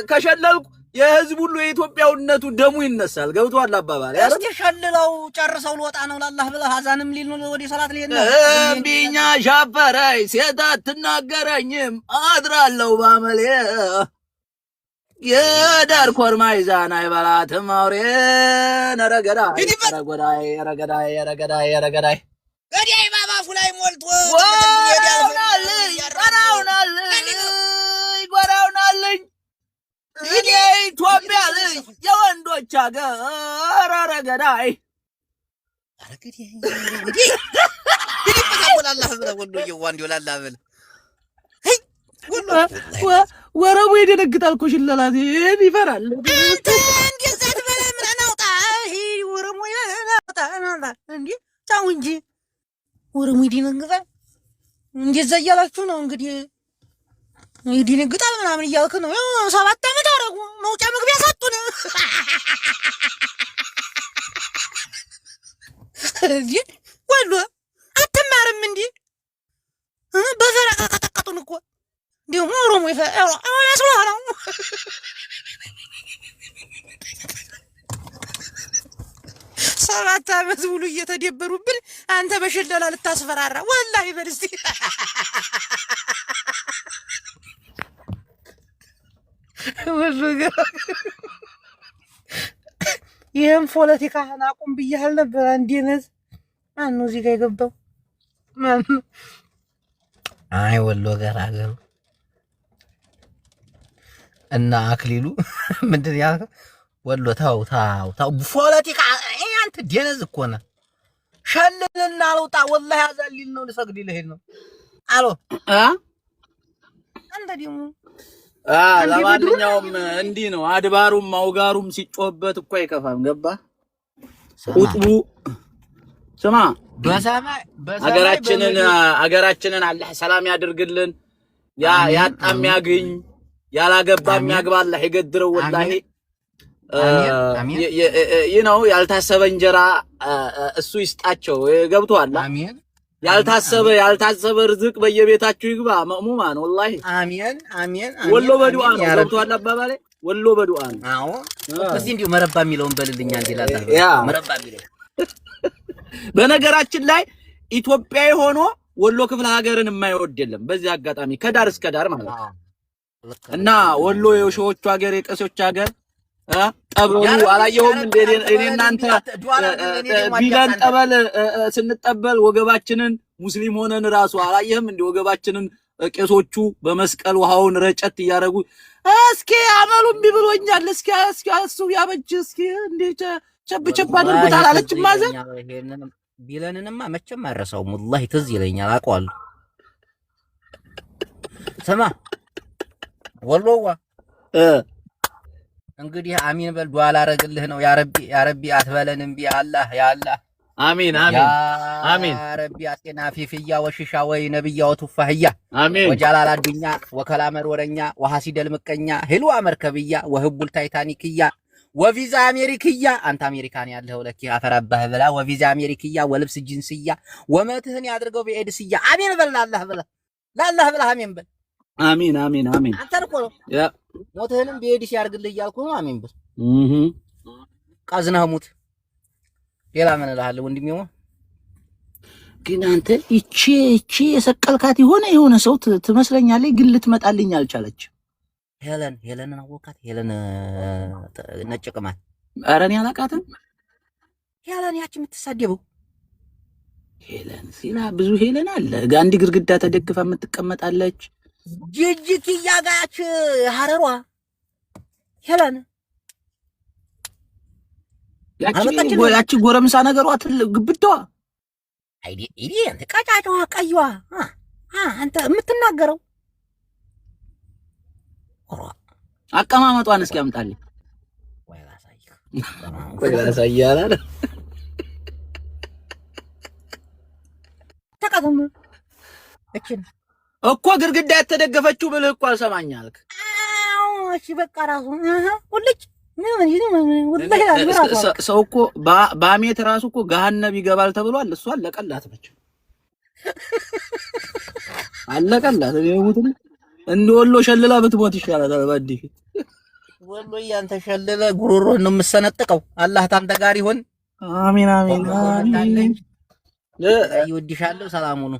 Speaker 7: ከሸለልኩ የህዝብ ሁሉ የኢትዮጵያውነቱ ደሙ ይነሳል። ገብቷል አባባል።
Speaker 5: እስቲ ሸልለው ጨርሰው ልወጣ ነው ላላህ ብለህ አዛንም ሊል ነው ወዲ ሰላት ሊል ነው።
Speaker 7: እምቢኛ ሻፈረኝ ሴት አትናገረኝም አድራለሁ ባመሌ የዳር ኮርማ ይዛን አይበላትም አውሬ ነረገዳይ
Speaker 5: ገዳይ ባባፉ ላይ ሞልቶ
Speaker 7: ጎራውናልኝ እኔ ኢትዮጵያ ልጅ የወንዶች ሀገር አረገዳይ ወረቡ ይደነግጣል እኮ ሽለላት ይፈራል።
Speaker 5: አንተ እንዴት በለ ምን አናውጣ ወረሙ ያናውጣ እንዴ ታው እንጂ ወረሙ ይደነግጣል። እንደዛ እያላችሁ ነው እንግዲህ ይደነግጣል ምናምን እያልክ ነው። 7 ዓመት አረጉ መውጫ መግቢያ ሰጡን። እንዴ ወሎ አትማርም እንዴ? በፈረቃ ቀጠቀጡን እኮ ደግሞ ኦሮሞ ያስሏለው። ሰባት ዓመት ሙሉ እየተደበሩብን አንተ በሽለላ ልታስፈራራ ወላሂ በል እስቲ።
Speaker 1: ይህም ፖለቲካህን አቁም ብያህል ነበር። አንዴነት ማነው እዚህ ጋር የገባው? ማነው?
Speaker 5: አይ ወሎ ገራገሩ እና አክሊሉ ምንድን ያልከው? ወሎ ታው ፖለቲካ አንተ ደነዝ እኮ ነህ። ሸልልና አልወጣ ወላሂ አዛሊል ነው ልሰግድ ልሄድ ነው አሎ
Speaker 1: አንተ ደግሞ
Speaker 7: ለማንኛውም እንዲህ ነው። አድባሩም አውጋሩም ሲጮህበት እኮ አይከፋም። ገባ ቁጥቡ ስማ አገራችንን አላህ ሰላም ያድርግልን። ያጣ የሚያግኝ ያላገባ የሚያግባ አላህ ይገድረው። ወላሂ ነው ያልታሰበ እንጀራ እሱ ይስጣቸው። ገብቶሃል?
Speaker 5: አሜን።
Speaker 7: ያልታሰበ ርዝቅ በየቤታችሁ ይግባ። መእሙማን ወላሂ
Speaker 5: አሜን አሜን።
Speaker 7: ወሎ በዱዓ ነው። ገብቶሃል አባባሌ? ወሎ በዱዓ ነው።
Speaker 5: አዎ። እስቲ እንዲሁ መረባ የሚለውን በልልኛ እንዲላታ መረባ የሚለው
Speaker 7: በነገራችን ላይ ኢትዮጵያዊ ሆኖ ወሎ ክፍለ ሀገርን የማይወድ የለም። በዚህ አጋጣሚ ከዳር እስከ ዳር ማለት ነው። እና ወሎ የሾዎቹ ሀገር የቀሶች ሀገር ጠበሉ አላየሁም እንደ እኔ እናንተ ቢለን ጠበል ስንጠበል ወገባችንን ሙስሊም ሆነን ራሱ አላየህም እንደ ወገባችንን ቄሶቹ በመስቀል ውሃውን ረጨት እያደረጉ እስኪ አመሉም ቢብሎኛል እስኪ እሱ ያበጅ እስኪ እንደ ቸብቸብ አድርጉት አላለችም ማዘን
Speaker 5: ቢለንንማ መቼም አረሳውም ወላሂ ትዝ ይለኛል አውቀዋለሁ። ስማ ወሎዋ እንግዲህ አሚን በል ዱዓ ላረግልህ ነው። ያ ረቢ አትበለን እምቢ አላህ ያ አላህ
Speaker 7: አሚን አሚን አሚን
Speaker 5: ያ ረቢ አጤና ፊፍያ ወሽሻ ወይ ነብያ ወቱፋህያ
Speaker 7: አሚን
Speaker 5: ወጃላላ ዱኛ ወከላመር ወረኛ ወሐሲደል ምቀኛ ህልዋ መርከብያ ወህቡል ታይታኒክያ ወቪዛ አሜሪክያ አንተ አሜሪካን ያለው ለኪ አፈራባህ ብላ ወቪዛ አሜሪክያ ወልብስ ጂንስያ ወመትህን ያድርገው በኤድስያ አሚን በል ለአላህ ብላ አሚን በል
Speaker 7: አሚን አሚን አሚን
Speaker 5: አንተ እኮ ያ ሞትህንም በኤድስ ያርግልህ እያልኩ ነው። አሚን በል ቃዝነህ ሙት። ሌላ ምን እልሃለሁ ወንድሜ?
Speaker 7: ግን አንተ እቺ የሰቀልካት የሆነ ሰው ትመስለኛለች፣ ግን ልትመጣልኝ አልቻለች።
Speaker 5: ሄለንን አወቃት? ሄለን ነጭ ቅማል።
Speaker 7: ኧረ እኔ አላውቃትም።
Speaker 5: ሄለን ያቺ የምትሳደበው
Speaker 7: ሄለን ሲላ ብዙ ሄለን አለ። አንድ ግድግዳ ተደግፋ የምትቀመጣለች።
Speaker 5: ጅጅኪያ ጋች ሐረሯ ሄለን
Speaker 7: ያቺ ጎረምሳ ነገሯ ግብዳዋ
Speaker 5: አይዲ አንተ ቀጫጫዋ ቀይዋ አንተ የምትናገረው
Speaker 7: አቀማመጧን እስኪ አምጣልኝ። ወይ ላሳይህ አላለ
Speaker 5: ተቀደም
Speaker 7: እኮ ግድግዳ የተደገፈችው ብልህ እኮ አልሰማኝ አልክ።
Speaker 5: እሺ በቃ ራሱ ሁልጭ
Speaker 7: ሰው እኮ በአሜት ራሱ እኮ ገሃነብ ይገባል ተብሏል። እሷ አለቀላት ነች አለቀላት። እኔውትም እንደ ወሎ ሸልላ ብትሞት ይሻላል። ባዲህ
Speaker 5: ወሎ ያንተ ሸልለ ጉሮሮ ነው የምሰነጥቀው። አላህ ታንተ ጋር ይሁን።
Speaker 7: አሚን አሚን አሚን።
Speaker 5: ይወድሻለሁ። ሰላም ሁኑ።